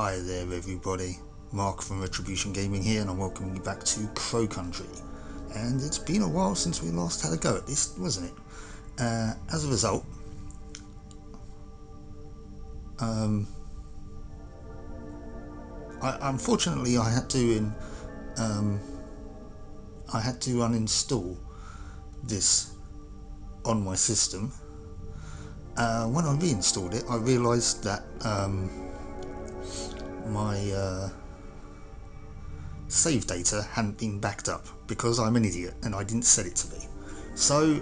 Hi there everybody, Mark from Retribution Gaming here, and I'm welcoming you back to Crow Country. And it's been a while since we last had a go at this, wasn't it? As a result, unfortunately I had to uninstall this on my system. When I reinstalled it, I realised that my save data hadn't been backed up because I'm an idiot and I didn't set it to be. So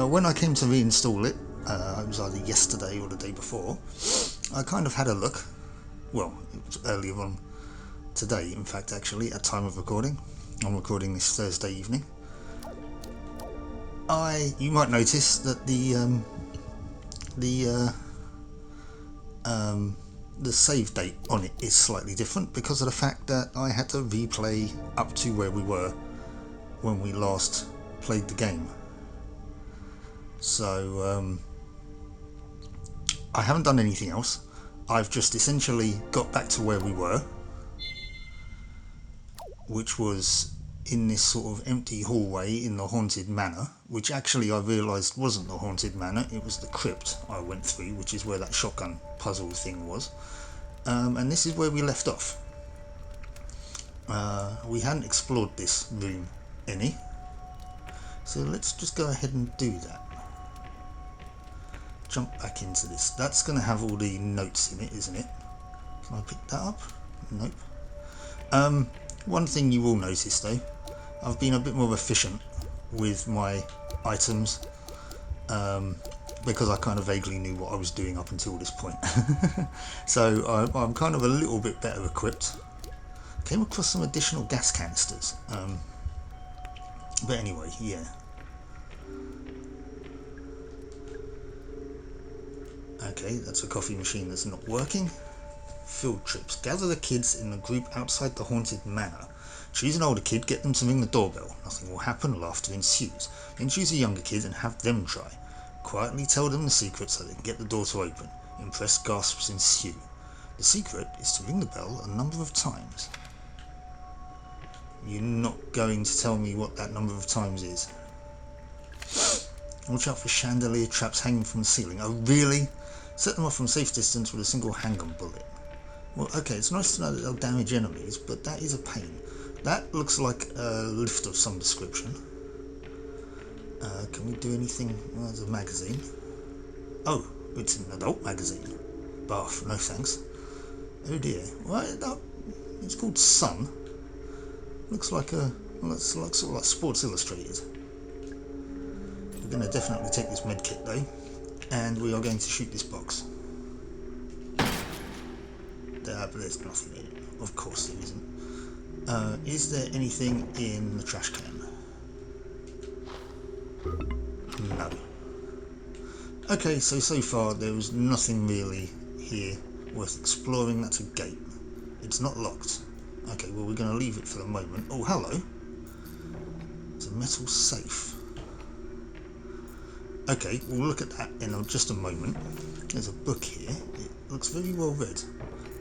when I came to reinstall it, it was either yesterday or the day before, I kind of had a look. Well, it was earlier on today, in fact, actually, at time of recording. I'm recording this Thursday evening. You might notice that the save date on it is slightly different because of the fact that I had to replay up to where we were when we last played the game. So I haven't done anything else. I've just essentially got back to where we were, which was in this sort of empty hallway in the haunted manor, which actually I realised wasn't the haunted manor, it was the crypt I went through, which is where that shotgun puzzle thing was. And this is where we left off. We hadn't explored this room any, so let's just go ahead and do that. Jump back into this. That's going to have all the notes in it, isn't it? Can I pick that up? Nope. One thing you will notice though, I've been a bit more efficient with my items because I kind of vaguely knew what I was doing up until this point. So I'm kind of a little bit better equipped. Came across some additional gas canisters, but anyway, yeah. Okay, that's a coffee machine that's not working. Field trips. Gather the kids in a group outside the haunted manor. Choose an older kid, get them to ring the doorbell. Nothing will happen, laughter ensues. Then choose a younger kid and have them try. Quietly tell them the secret so they can get the door to open. Impressed gasps ensue. The secret is to ring the bell a number of times. You're not going to tell me what that number of times is. Watch out for chandelier traps hanging from the ceiling. Oh really? Set them off from safe distance with a single handgun bullet. Well, okay, it's nice to know that they'll damage enemies, but that is a pain. That looks like a lift of some description. Can we do anything? Well, there's a magazine. Oh, it's an adult magazine. Bath, no thanks. Oh dear. Well, it's called Sun. Looks like sort of like Sports Illustrated. We're going to definitely take this med kit though, and we are going to shoot this box. But there's nothing in it. Of course there isn't. Is there anything in the trash can? No. Okay, so far there is nothing really here worth exploring. That's a gate. It's not locked. Okay, well we're going to leave it for the moment. Oh, hello. It's a metal safe. Okay, we'll look at that in just a moment. There's a book here. It looks very well read.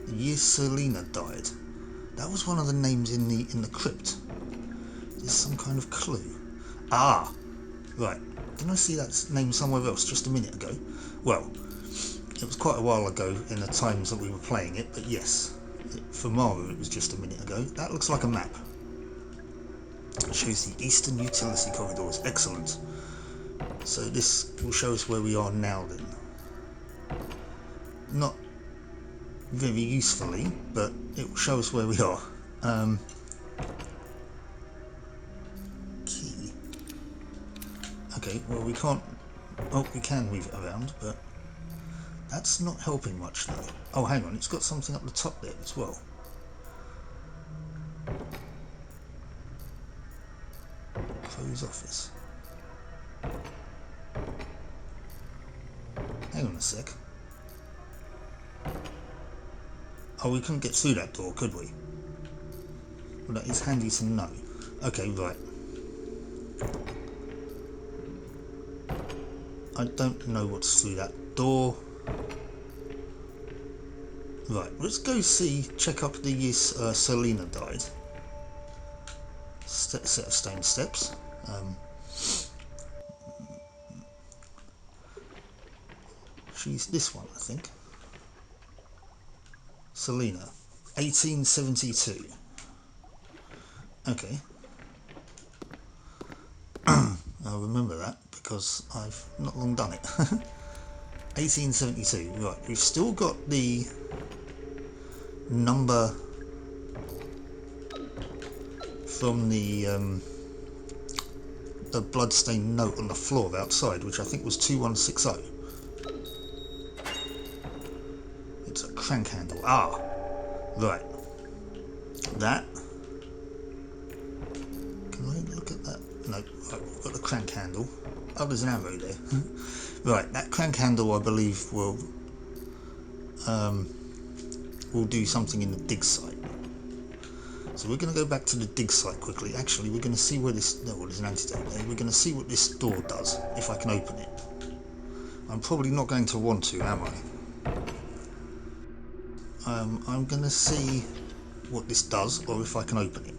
The year Selena died. That was one of the names in the crypt. Is this some kind of clue? Ah, right. Didn't I see that name somewhere else just a minute ago? Well, it was quite a while ago in the times that we were playing it, but yes, for Mara it was just a minute ago. That looks like a map. It shows the eastern utility corridors. Excellent. So this will show us where we are now then. Not very usefully, but it will show us where we are. Key. Okay, well we can't... Oh, we can move it around, but that's not helping much though. Oh, hang on, it's got something up the top there as well. Crow's office. Hang on a sec. Oh, we couldn't get through that door, could we? Well, that is handy to know. Okay, right. I don't know what's through that door. Right, let's go check up the year Selena died. Set of stone steps. She's this one, I think. Selena, 1872. Okay. I'll remember that because I've not long done it. 1872. Right, we've still got the number from the bloodstained note on the floor outside, which I think was 2160. It's a crank handle. Ah, right. That. Can I look at that? No, right, we've got the crank handle. Oh, there's an arrow there. Right, that crank handle I believe will do something in the dig site. So we're going to go back to the dig site quickly. Actually, we're going to see where this... No, there's an antidote there. We're going to see what this door does, if I can open it. I'm probably not going to want to, am I? I'm going to see what this does, or if I can open it.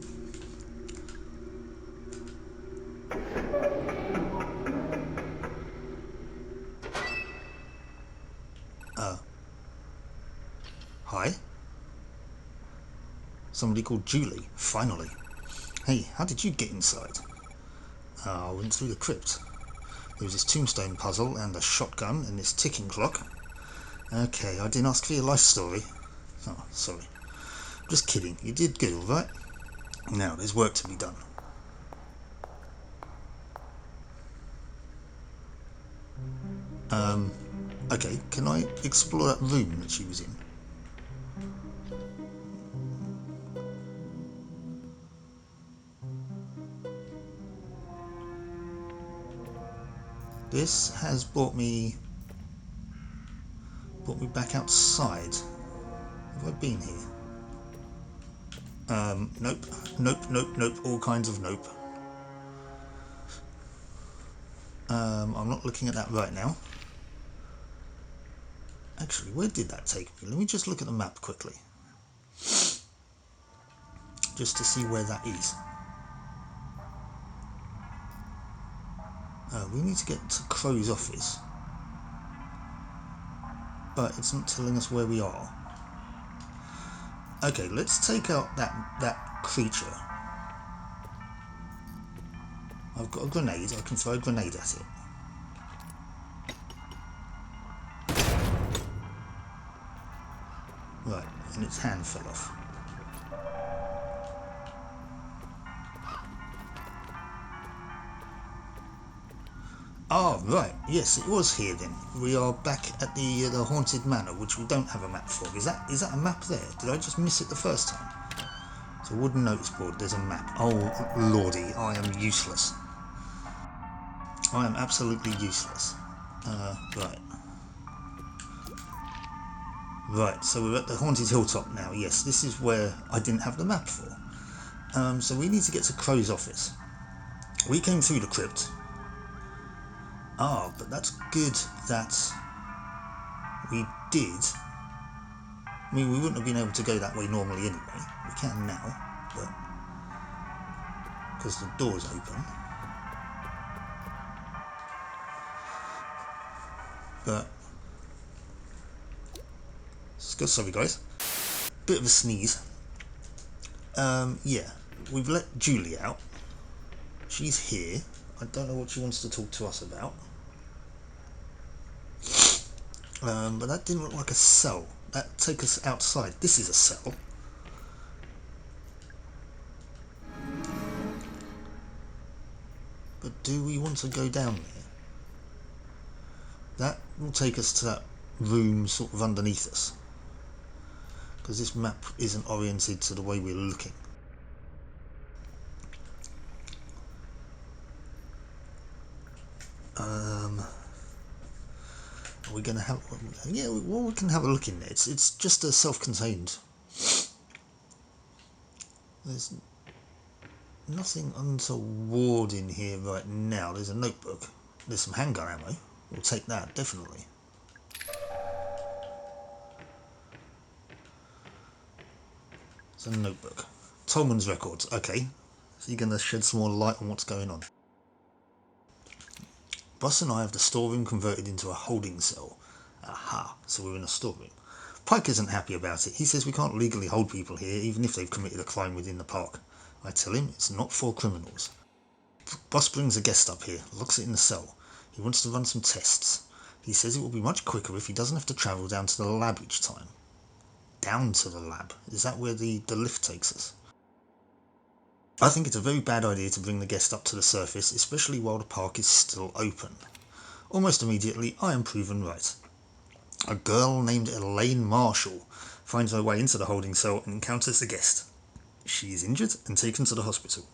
Hi? Somebody called Julie, finally. Hey, how did you get inside? I went through the crypt. There was this tombstone puzzle and a shotgun and this ticking clock. Okay, I didn't ask for your life story. Oh, sorry. Just kidding. You did good, alright? Now, there's work to be done. Okay, can I explore that room that she was in? This has brought me back outside. Have I been here? Nope, nope, all kinds of nope. I'm not looking at that right now. Actually, where did that take me? Let me just look at the map quickly. Just to see where that is. We need to get to Crow's office. But it's not telling us where we are. Okay, let's take out that creature. I've got a grenade. I can throw a grenade at it. Right, and its hand fell off. Oh, right. Yes, it was here then. We are back at the haunted manor, which we don't have a map for. Is that a map there? Did I just miss it the first time? It's a wooden notice board. There's a map. Oh, lordy, I am useless. I am absolutely useless. Right. Right, so we're at the haunted hilltop now. Yes, this is where I didn't have the map for. So we need to get to Crow's office. We came through the crypt. Ah, but that's good that we did. I mean, we wouldn't have been able to go that way normally anyway. We can now, but because the door's open. But sorry guys, bit of a sneeze. Yeah, we've let Julie out. She's here. I don't know what she wants to talk to us about. But that didn't look like a cell. That take us outside. This is a cell. But do we want to go down there? That will take us to that room sort of underneath us. Because this map isn't oriented to the way we're looking. Are we going to have... Yeah, well, we can have a look in there. It's just a self-contained... There's nothing untoward in here right now. There's a notebook. There's some handgun ammo. We'll take that, definitely. It's a notebook. Tolman's records. Okay. So you're going to shed some more light on what's going on. Boss and I have the storeroom converted into a holding cell. Aha, so we're in a storeroom. Pike isn't happy about it. He says we can't legally hold people here, even if they've committed a crime within the park. I tell him it's not for criminals. Boss brings a guest up here, locks it in the cell. He wants to run some tests. He says it will be much quicker if he doesn't have to travel down to the lab each time. Down to the lab? Is that where the lift takes us? I think it's a very bad idea to bring the guest up to the surface, especially while the park is still open. Almost immediately, I am proven right. A girl named Elaine Marshall finds her way into the holding cell and encounters the guest. She is injured and taken to the hospital.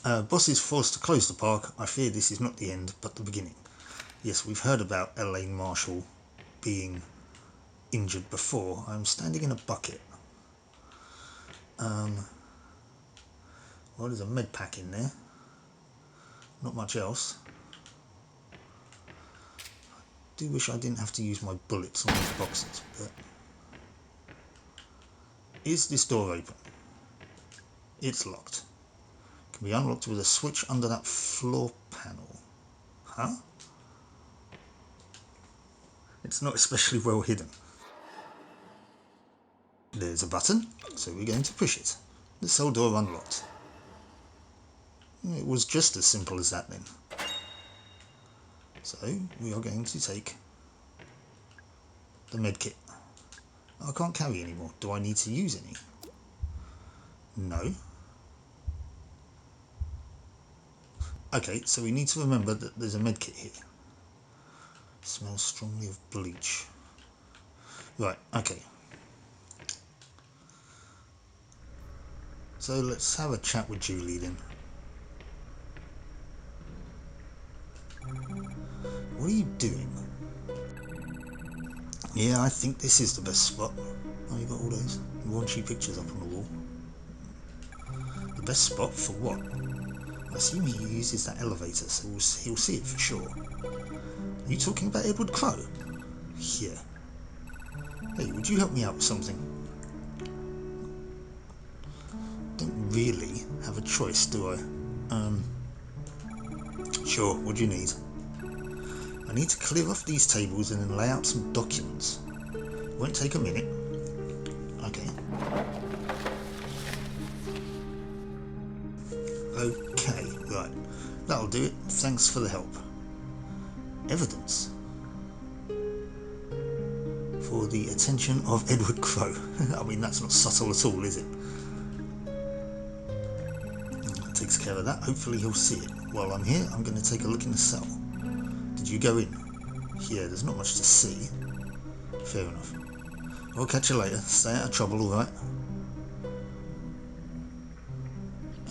Boss is forced to close the park. I fear this is not the end, but the beginning. Yes, we've heard about Elaine Marshall being injured before. I'm standing in a bucket. Well, there's a med pack in there. Not much else. I do wish I didn't have to use my bullets on these boxes, but... Is this door open? It's locked. Can be unlocked with a switch under that floor panel. Huh? It's not especially well hidden. There's a button, so we're going to push it. The cell door unlocked. It was just as simple as that then. So we are going to take the medkit. I can't carry any more. Do I need to use any? No. Okay, so we need to remember that there's a medkit here. Smells strongly of bleach. Right, okay. So let's have a chat with Julie then. What are you doing? Yeah, I think this is the best spot. Oh, you got all those raunchy pictures up on the wall. The best spot for what? I assume he uses that elevator, so he'll see it for sure. Are you talking about Edward Crowe? Yeah. Hey, would you help me out with something? Don't really have a choice, do I? Sure, what do you need? I need to clear off these tables and then lay out some documents. Won't take a minute. Okay. Okay, right. That'll do it. Thanks for the help. Evidence. For the attention of Edward Crowe. I mean, that's not subtle at all, is it? That takes care of that. Hopefully he'll see it. While I'm here, I'm going to take a look in the cell. Did you go in? Yeah, there's not much to see. Fair enough. I'll catch you later. Stay out of trouble, alright?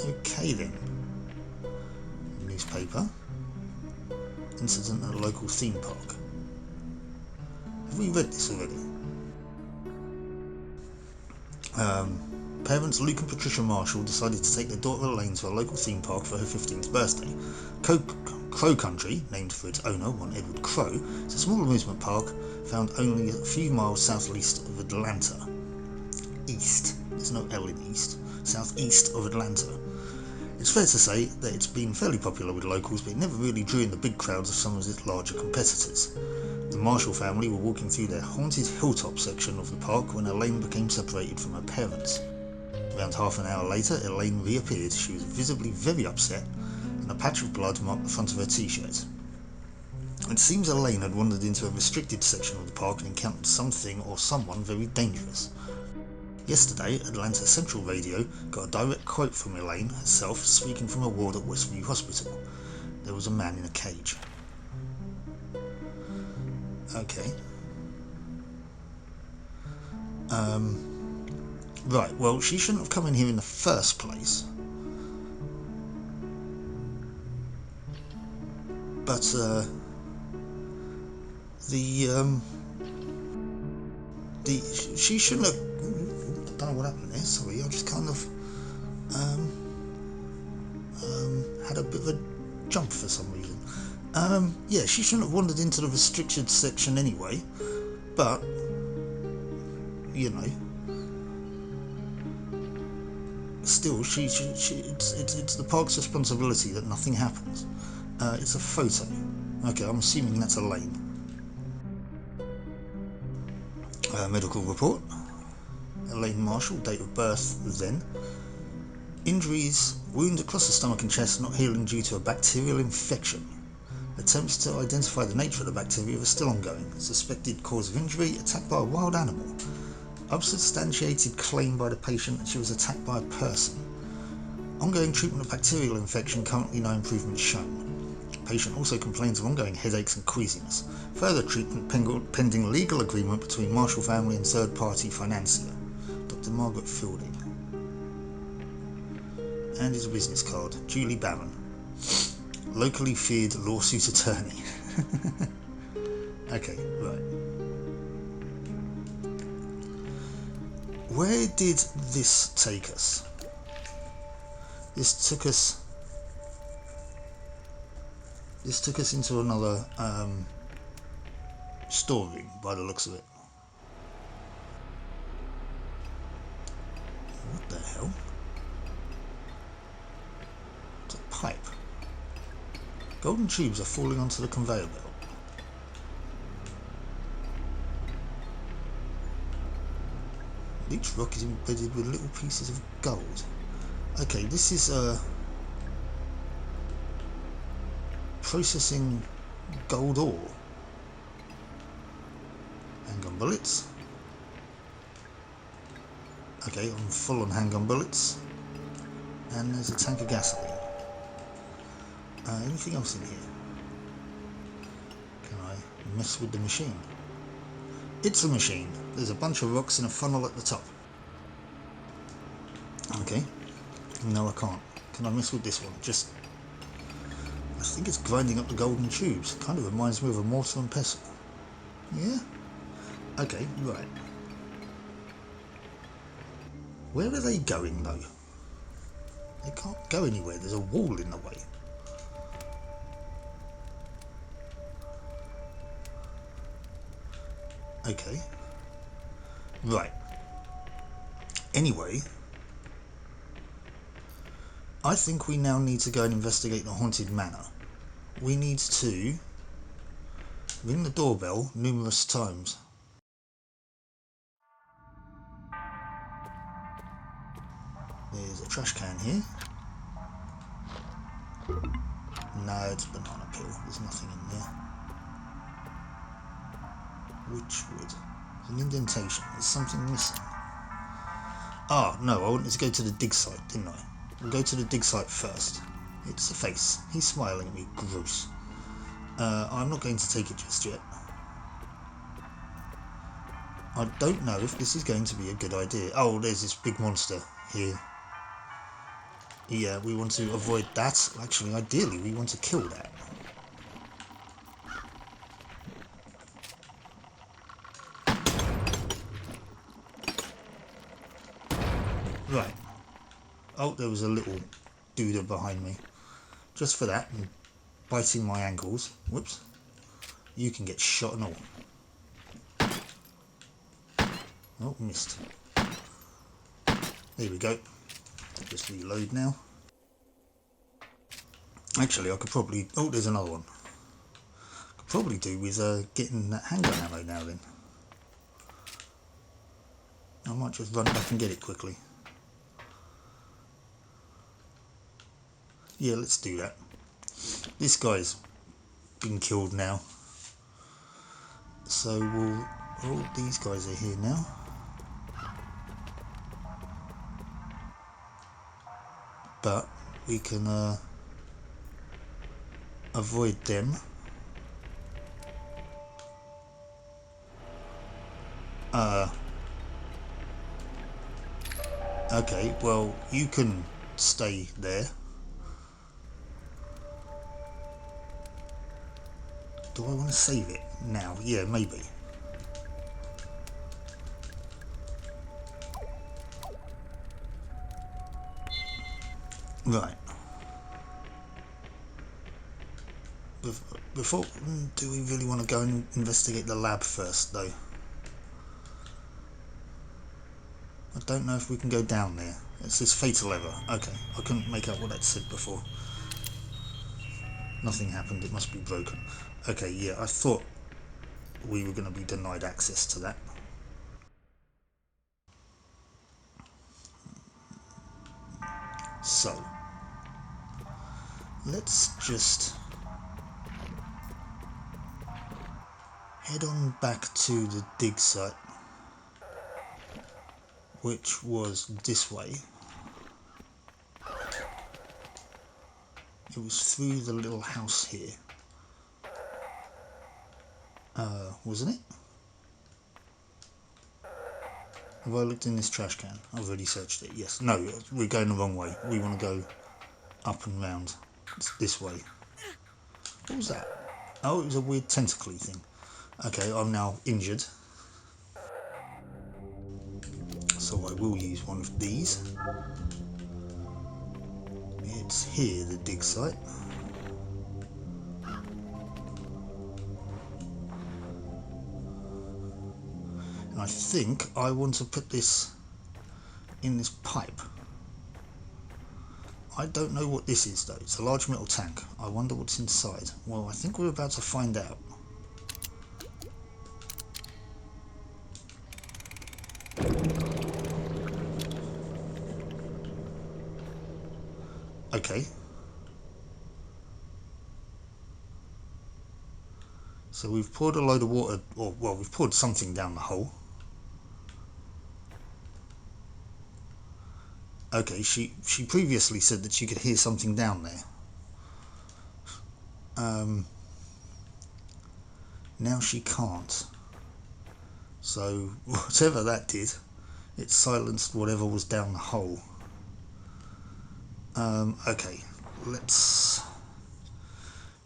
Okay then. Newspaper. Incident at a local theme park. Have we read this already? Parents Luke and Patricia Marshall decided to take their daughter Elaine to a local theme park for her 15th birthday. Crow Country, named for its owner, one Edward Crowe, is a small amusement park found only a few miles southeast of Atlanta. East. There's no L in east. Southeast of Atlanta. It's fair to say that it's been fairly popular with locals, but it never really drew in the big crowds of some of its larger competitors. The Marshall family were walking through their haunted hilltop section of the park when Elaine became separated from her parents. Around half an hour later, Elaine reappeared. She was visibly very upset, and a patch of blood marked the front of her t-shirt. It seems Elaine had wandered into a restricted section of the park and encountered something or someone very dangerous. Yesterday, Atlanta Central Radio got a direct quote from Elaine herself speaking from a ward at Westview Hospital. There was a man in a cage. Okay. Right, well, she shouldn't have come in here in the first place. But, she shouldn't have... I don't know what happened there, sorry, I just kind of, had a bit of a jump for some reason. Yeah, she shouldn't have wandered into the restricted section anyway, but, you know. Still, it's the park's responsibility that nothing happens. It's a photo. Okay, I'm assuming that's a lane. Medical report. Elaine Marshall, date of birth then. Injuries, wound across the stomach and chest, not healing due to a bacterial infection. Attempts to identify the nature of the bacteria are still ongoing. Suspected cause of injury, attacked by a wild animal. Unsubstantiated claim by the patient that she was attacked by a person. Ongoing treatment of bacterial infection, currently no improvement shown. Patient also complains of ongoing headaches and queasiness. Further treatment pending legal agreement between Marshall family and third-party financier. Dr. Margaret Fielding. And his business card. Julie Barron. Locally feared lawsuit attorney. Okay, right. Where did this take us? This took us into another storeroom by the looks of it. What the hell? It's a pipe. Golden tubes are falling onto the conveyor belt. Each rock is embedded with little pieces of gold. Okay, this is processing gold ore. Handgun bullets. Okay, I'm full on handgun bullets. And there's a tank of gasoline. Anything else in here? Can I mess with the machine? It's a machine. There's a bunch of rocks in a funnel at the top. Okay. No, I can't. Can I mess with this one? Just... I think it's grinding up the golden tubes. Kind of reminds me of a mortar and pestle. Yeah? Okay, right. Where are they going, though? They can't go anywhere. There's a wall in the way. Okay. Right. Anyway, I think we now need to go and investigate the haunted manor. We need to ring the doorbell numerous times. There's a trash can here. No, it's banana peel. There's nothing in there. Witchwood. There's an indentation. There's something missing. Ah, no, I wanted to go to the dig site, didn't I? We'll go to the dig site first. It's a face. He's smiling at me. Gross. I'm not going to take it just yet. I don't know if this is going to be a good idea. Oh, there's this big monster here. Yeah, we want to avoid that. Actually, ideally, we want to kill that. Right. Oh, there was a little dude behind me. Just for that, and biting my ankles. Whoops. You can get shot and all. Oh, missed. There we go. Just reload now. Actually, I could probably... Oh, there's another one. Could probably do with getting that handgun ammo now then. I might just run back and get it quickly. Yeah, let's do that. This guy's been killed now. So we'll... Oh, these guys are here now. But we can avoid them. Okay, well, you can stay there. Do I want to save it now? Yeah, maybe. Right. Before, do we really want to go and investigate the lab first, though? I don't know if we can go down there. It says fatal error. Okay, I couldn't make out what that said before. Nothing happened, it must be broken. Okay, yeah, I thought we were going to be denied access to that. So, let's just head on back to the dig site, which was this way. It was through the little house here. Wasn't it? Have I looked in this trash can? I've already searched it. Yes. No, we're going the wrong way. We want to go up and round. It's this way. What was that? Oh, it was a weird tentacly thing. Okay, I'm now injured. So I will use one of these. It's here, the dig site. And I think I want to put this in this pipe. I don't know what this is though. It's a large metal tank. I wonder what's inside. Well, I think we're about to find out. Okay. So we've poured a load of water, or well, we've poured something down the hole. Okay, she previously said that she could hear something down there. Now she can't. So whatever that did, it silenced whatever was down the hole. Okay,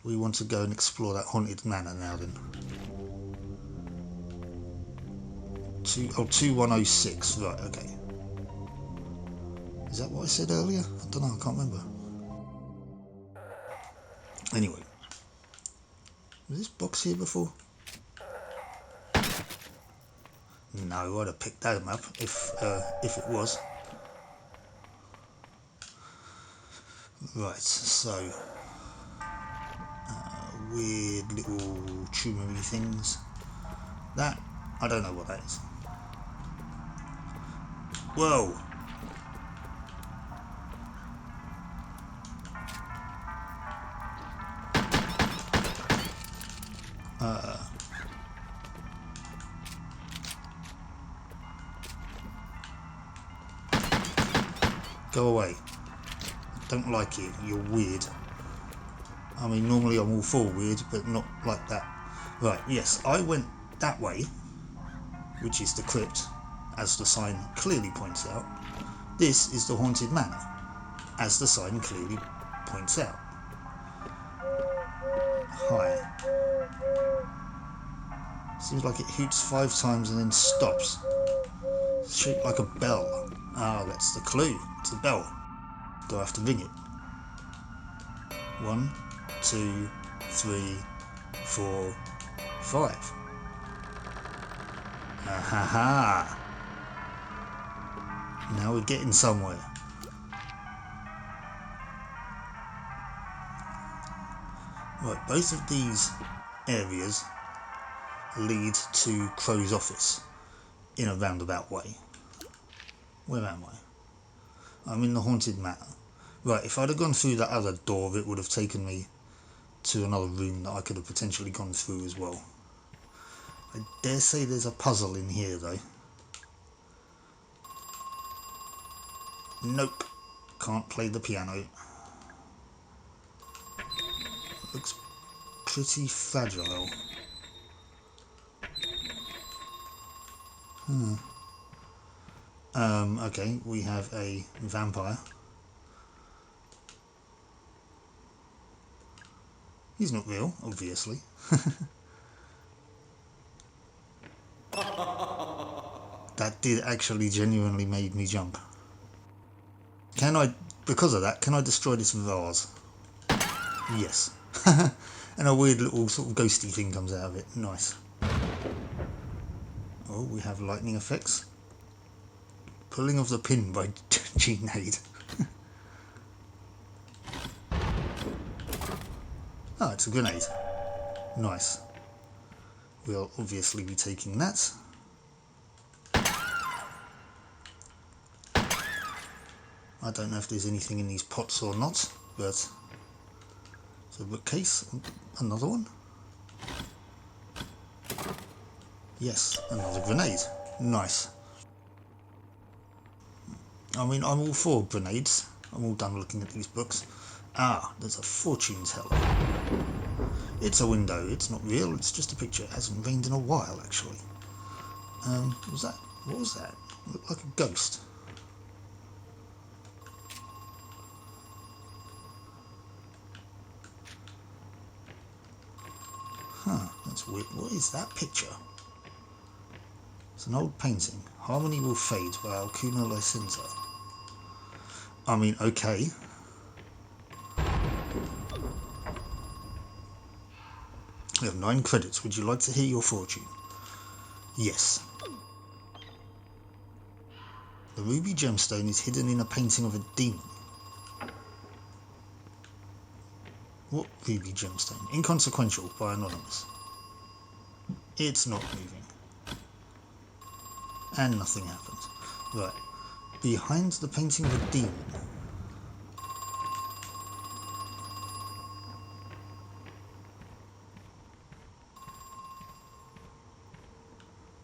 we want to go and explore that haunted manor now then. 2106, right, okay. Is that what I said earlier? I don't know, I can't remember. Anyway, was this box here before? No, I'd have picked that up if it was. Right, so weird little tumory things. That, I don't know what that is. Whoa! Go away. Don't like you, you're weird. I mean, normally I'm all for weird, but not like that. Right, yes, I went that way, which is the crypt, as the sign clearly points out. This is the haunted manor, as the sign clearly points out. Hi. Seems like it hoots 5 times and then stops. It's shaped like a bell. Ah, that's the clue. It's a bell. Do I have to ring it? 1, 2, 3, 4, 5. Ha. Now we're getting somewhere. Right, both of these areas lead to Crow's office in a roundabout way. Where am I? I'm in the haunted manor. Right, if I'd have gone through that other door, it would have taken me to another room that I could have potentially gone through as well. I dare say there's a puzzle in here though. Nope, can't play the piano. Looks pretty fragile. Okay, we have a vampire. He's not real, obviously. That did actually genuinely made me jump. Can I, because of that, can I destroy this vase? Yes. And a weird little sort of ghosty thing comes out of it. Nice. Oh, we have lightning effects. Pulling of the Pin by G-Nade. Oh, it's a grenade. Nice. We'll obviously be taking that. I don't know if there's anything in these pots or not, but it's a bookcase. Another one. Yes, another grenade. Nice. I mean, I'm all for grenades. I'm all done looking at these books. Ah, there's a fortune teller. It's a window. It's not real. It's just a picture. It hasn't rained in a while, actually. What was that? It looked like a ghost. Huh, that's weird. What is that picture? It's an old painting. Harmony Will Fade by Alcuna Licenza. I mean, okay. You have 9 credits. Would you like to hear your fortune? Yes. The ruby gemstone is hidden in a painting of a demon. What ruby gemstone? Inconsequential by Anonymous. It's not moving. And nothing happens. Right. Behind the painting of a demon.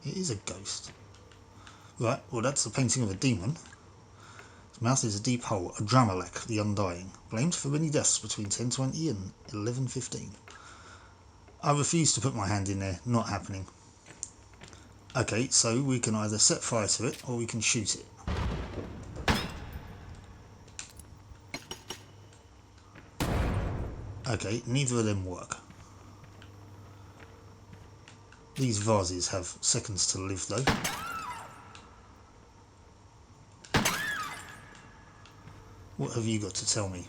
It is a ghost. Right, well that's the painting of a demon. His mouth is a deep hole, a Dramalek, the Undying, blamed for many deaths between 1020 and 1115. I refuse to put my hand in there, not happening. Okay, so we can either set fire to it or we can shoot it. Okay, neither of them work. These vases have seconds to live though. What have you got to tell me?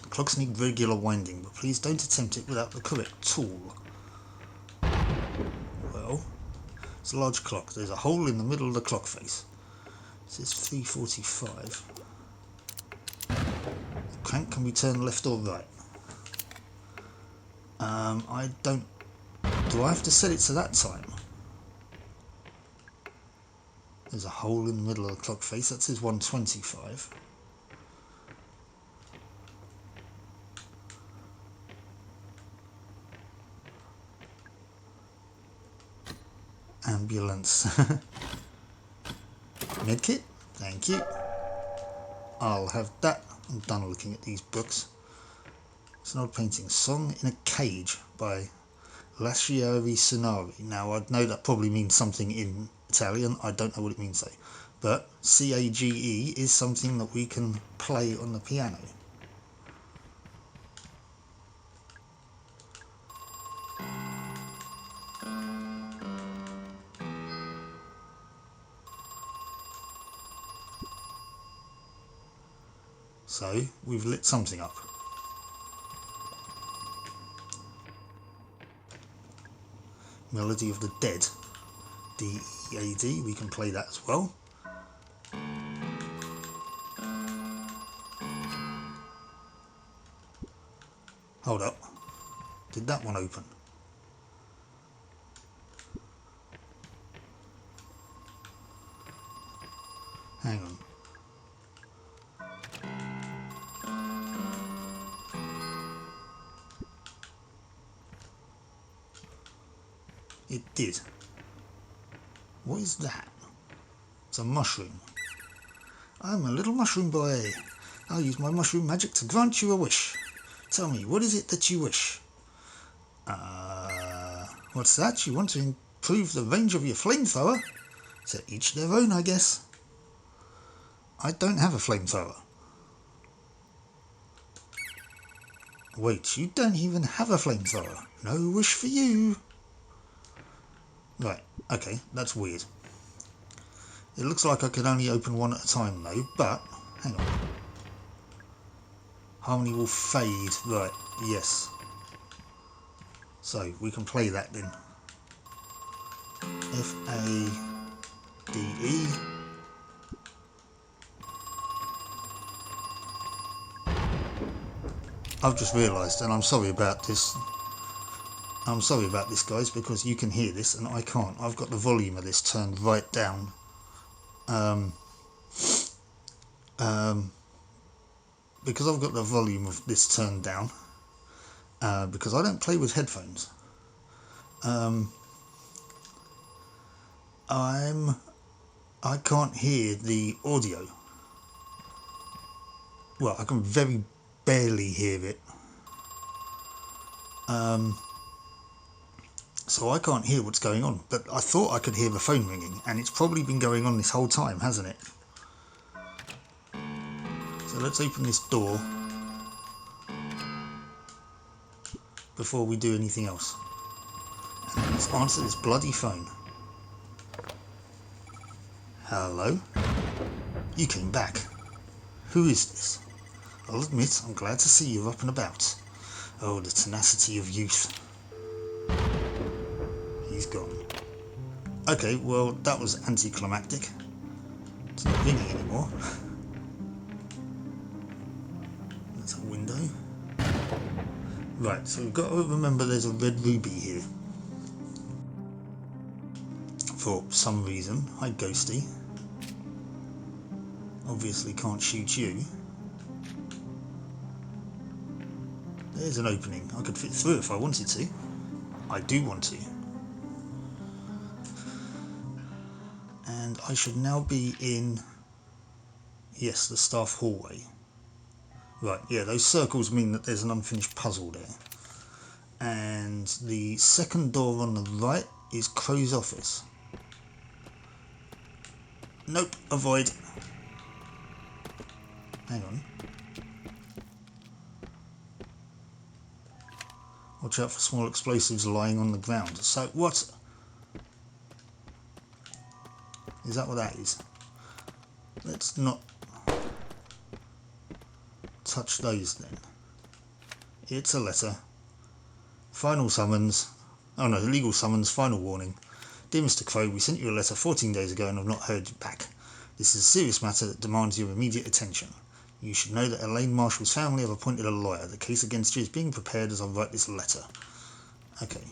The clocks need regular winding, but please don't attempt it without the correct tool. Well, it's a large clock. There's a hole in the middle of the clock face. It says 3:45. The crank can be turned left or right. I don't... Do I have to set it to that time? There's a hole in the middle of the clock face. That says 1:25. Ambulance. Medkit? Thank you. I'll have that. I'm done looking at these books. It's an old painting. Song in a Cage by Lasciari Sonari. Now, I know that probably means something in Italian. I don't know what it means though. But CAGE is something that we can play on the piano. So, we've lit something up. Melody of the Dead. D-E-A-D, we can play that as well. Hold up. Did that one open? Hang on. It did. What is that? It's a mushroom. I'm a little mushroom boy. I'll use my mushroom magic to grant you a wish. Tell me, what is it that you wish? What's that? You want to improve the range of your flamethrower? To each their own, I guess. I don't have a flamethrower. Wait, you don't even have a flamethrower. No wish for you. Right, okay, that's weird. It looks like I could only open one at a time though, but hang on. Harmony will fade, right, yes. So we can play that then. F-A-D-E. I've just realised, and I'm sorry about this. I'm sorry about this, guys, because you can hear this and I can't. I've got the volume of this turned right down. Because I've got the volume of this turned down, because I don't play with headphones. I can't hear the audio. Well, I can very barely hear it. So I can't hear what's going on, but I thought I could hear the phone ringing, and it's probably been going on this whole time, hasn't it? So let's open this door before we do anything else. And let's answer this bloody phone. Hello? You came back. Who is this? I'll admit, I'm glad to see you're up and about. Oh, the tenacity of youth. He's gone. Okay, well, that was anticlimactic. It's not ringing anymore. That's a window. Right, so we've got to remember there's a red ruby here. For some reason. Hi, Ghosty. Obviously can't shoot you. There's an opening. I could fit through if I wanted to. I do want to. And I should now be in... Yes, the staff hallway. Right, yeah, those circles mean that there's an unfinished puzzle there. And the second door on the right is Crow's office. Nope, avoid. Hang on. Watch out for small explosives lying on the ground. So, what? Is that what that is? Let's not touch those then. It's a letter. Final summons. Oh no, legal summons, final warning. Dear Mr. Crow, we sent you a letter 14 days ago and have not heard you back. This is a serious matter that demands your immediate attention. You should know that Elaine Marshall's family have appointed a lawyer. The case against you is being prepared as I write this letter. Okay.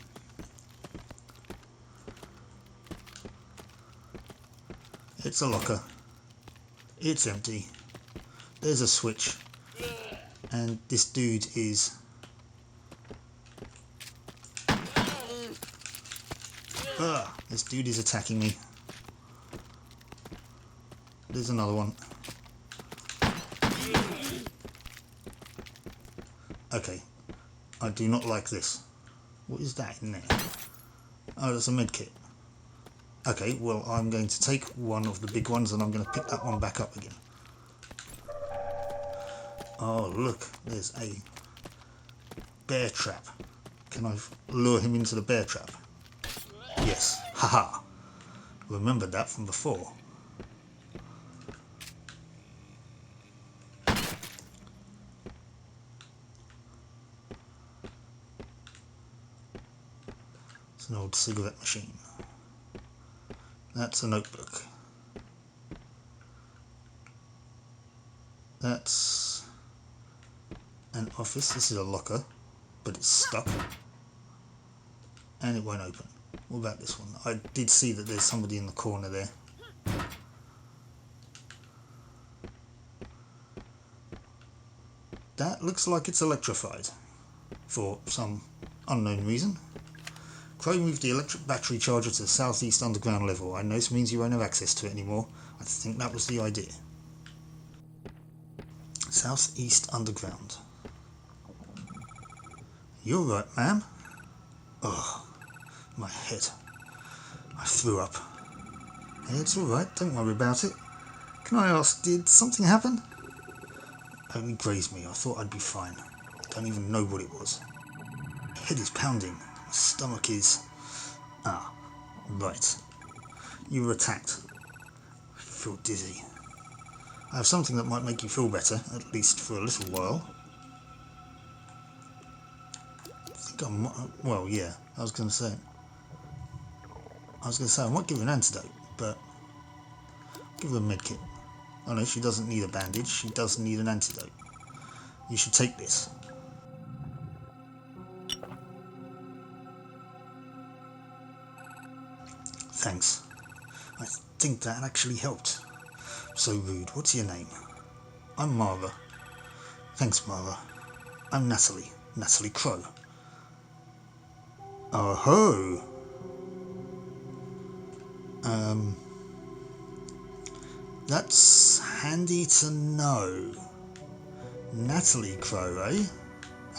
It's a locker. It's empty. There's a switch. And this dude is... this dude is attacking me. There's another one. Okay. I do not like this. What is that in there? Oh, that's a medkit. Okay, well, I'm going to take one of the big ones and I'm going to pick that one back up again. Oh, look, there's a bear trap. Can I lure him into the bear trap? Yes, haha. Remembered that from before. It's an old cigarette machine. That's a notebook. That's an office. This is a locker, but it's stuck. And it won't open. What about this one? I did see that there's somebody in the corner there. That looks like it's electrified. For some unknown reason. Crow moved the electric battery charger to the southeast underground level. I know this means you won't have access to it anymore. I think that was the idea. Southeast underground. You're right, ma'am. Ugh, my head. I threw up. Hey, it's alright, don't worry about it. Can I ask, did something happen? Only grazed me, I thought I'd be fine. Don't even know what it was. My head is pounding. My stomach is... Ah, right. You were attacked. I feel dizzy. I have something that might make you feel better, at least for a little while. I think well, yeah, I was going to say, I might give her an antidote, but give her a medkit. Oh no, she doesn't need a bandage, she does need an antidote. You should take this. Thanks. I think that actually helped. So rude. What's your name? I'm Mara. Thanks, Mara. I'm Natalie. Natalie Crow. Oh ho! That's handy to know. Natalie Crow, eh?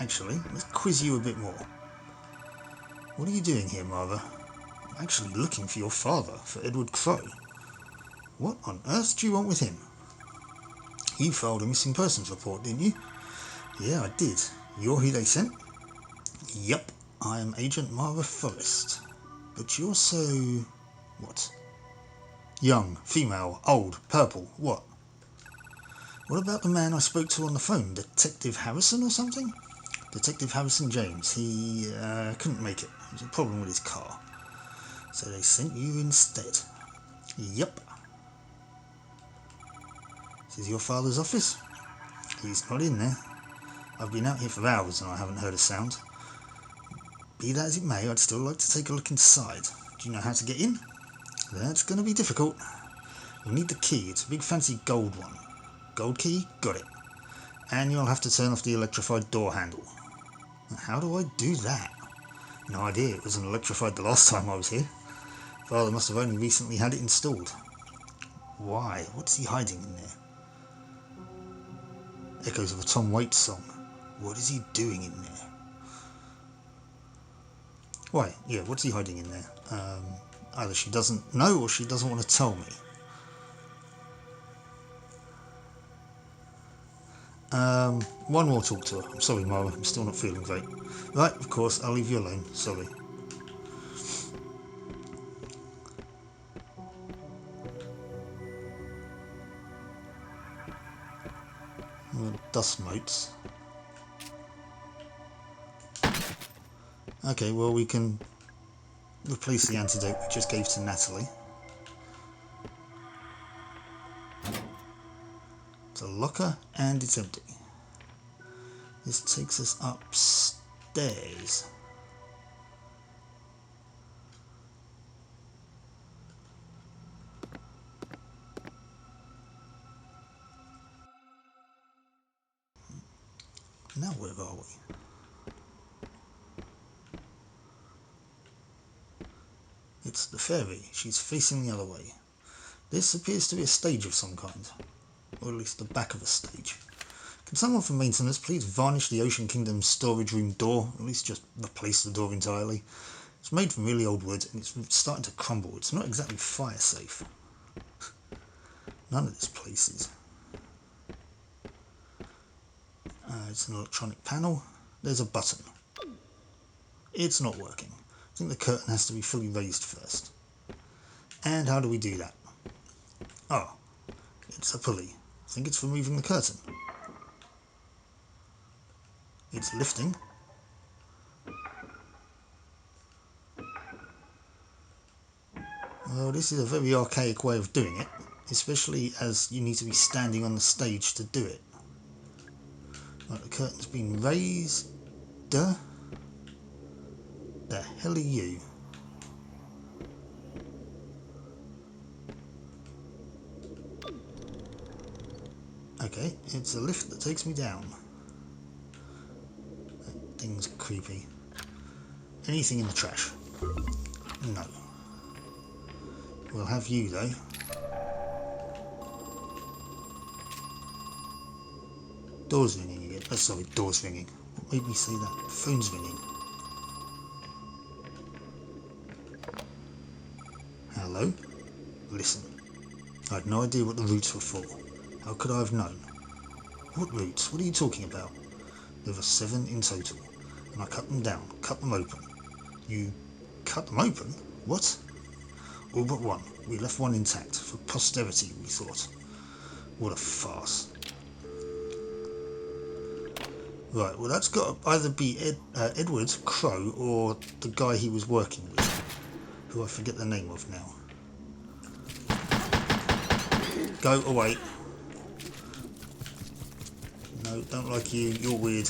Actually, let's quiz you a bit more. What are you doing here, Mara? I'm actually looking for your father, for Edward Crow. What on earth do you want with him? You filed a missing persons report, didn't you? Yeah, I did. You're who they sent? Yep, I am Agent Mara Forrest. But you're so... what? Young, female, old, purple, what? What about the man I spoke to on the phone, Detective Harrison or something? Detective Harrison James, he couldn't make it. There was a problem with his car. So they sent you instead. Yep. This is your father's office? He's not in there. I've been out here for hours and I haven't heard a sound. Be that as it may, I'd still like to take a look inside. Do you know how to get in? That's going to be difficult. You'll need the key. It's a big fancy gold one. Gold key? Got it. And you'll have to turn off the electrified door handle. How do I do that? No idea. It wasn't electrified the last time I was here. Father must have only recently had it installed. Why? What's he hiding in there? Echoes of a Tom Waits song. What is he doing in there? Why? Yeah, what's he hiding in there? Either she doesn't know or she doesn't want to tell me. One more talk to her. I'm sorry, Mara, I'm still not feeling great. Right, of course, I'll leave you alone. Sorry. Dust motes. Okay, well, we can replace the antidote we just gave to Natalie. It's a locker and it's empty. This takes us upstairs. Now where are we? It's the ferry. She's facing the other way. This appears to be a stage of some kind. Or at least the back of a stage. Can someone from maintenance please varnish the Ocean Kingdom's storage room door? At least just replace the door entirely. It's made from really old wood and it's starting to crumble. It's not exactly fire safe. None of this place is. It's an electronic panel. There's a button. It's not working. I think the curtain has to be fully raised first. And how do we do that? Oh, it's a pulley. I think it's for moving the curtain. It's lifting. Well, this is a very archaic way of doing it, especially as you need to be standing on the stage to do it. Right, the curtain's been raised. The hell are you? Okay, it's a lift that takes me down. That thing's creepy. Anything in the trash? No. We'll have you though. Doors ringing again. Oh, sorry, doors ringing. What made me say that? Phone's ringing. Hello? Listen. I had no idea what the roots were for. How could I have known? What roots? What are you talking about? There were 7 in total. And I cut them down. Cut them open. You cut them open? What? All but one. We left one intact. For posterity, we thought. What a farce. Right, well that's got to either be Edward Crow or the guy he was working with, who I forget the name of now. Go away. No, don't like you, you're weird.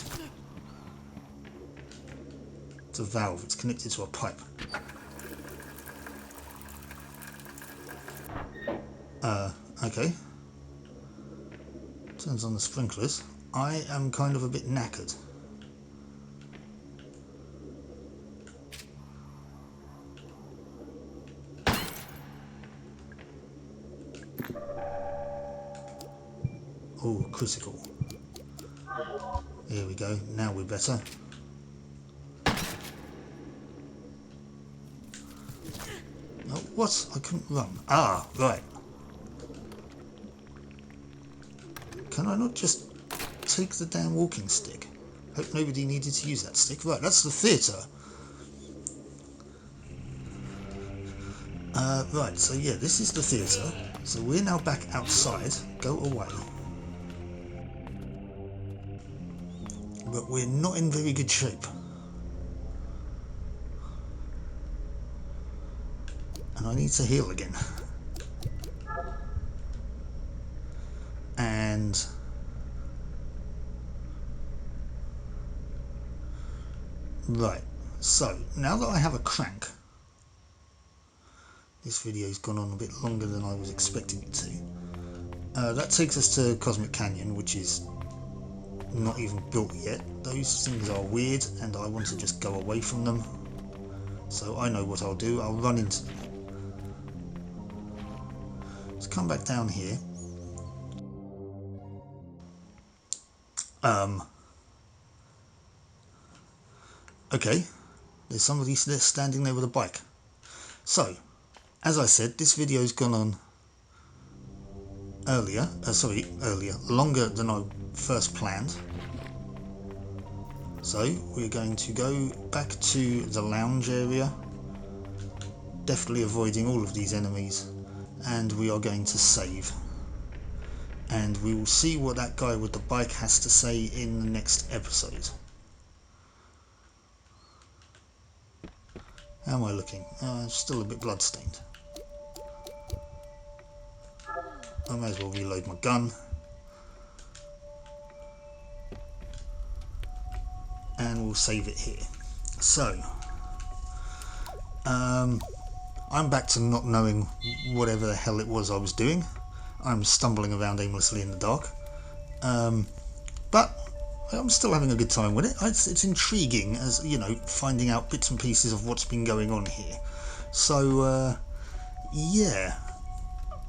It's a valve, it's connected to a pipe. Okay. Turns on the sprinklers. I am kind of a bit knackered. Oh, critical. Here we go. Now we're better. Oh, what? I couldn't run. Ah, right. Can I not just take the damn walking stick? Hope nobody needed to use that stick. Right, that's the theatre. Right, so yeah, this is the theatre. So we're now back outside. Go away. But we're not in very good shape. And I need to heal again. And right, so now that I have a crank, this video's gone on a bit longer than I was expecting it to. That takes us to Cosmic Canyon, which is not even built yet. Those things are weird and I want to just go away from them. So I know what I'll do. I'll run into them. Let's come back down here. Okay, there's somebody standing there with a bike. So, as I said, this video's gone on longer than I first planned. So we're going to go back to the lounge area, definitely avoiding all of these enemies, and we are going to save. And we will see what that guy with the bike has to say in the next episode. How am I looking? Still a bit bloodstained. I may as well reload my gun. And we'll save it here. So, I'm back to not knowing whatever the hell it was I was doing. I'm stumbling around aimlessly in the dark. But I'm still having a good time with it. It's intriguing, as you know, finding out bits and pieces of what's been going on here. So, yeah.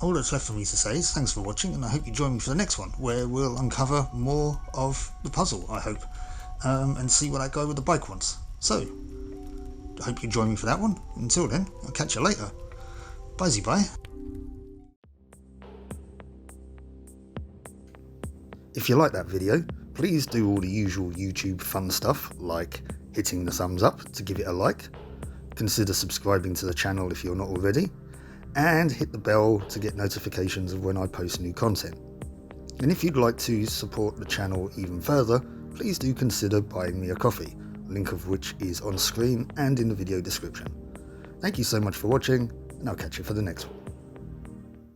All that's left for me to say is thanks for watching, and I hope you join me for the next one, where we'll uncover more of the puzzle, I hope, and see what that guy with the bike wants. So, I hope you join me for that one. Until then, I'll catch you later. Bye-bye. If you like that video, please do all the usual YouTube fun stuff, like hitting the thumbs up to give it a like, consider subscribing to the channel if you're not already, and hit the bell to get notifications of when I post new content. And if you'd like to support the channel even further, please do consider buying me a coffee, link of which is on screen and in the video description. Thank you so much for watching, and I'll catch you for the next one.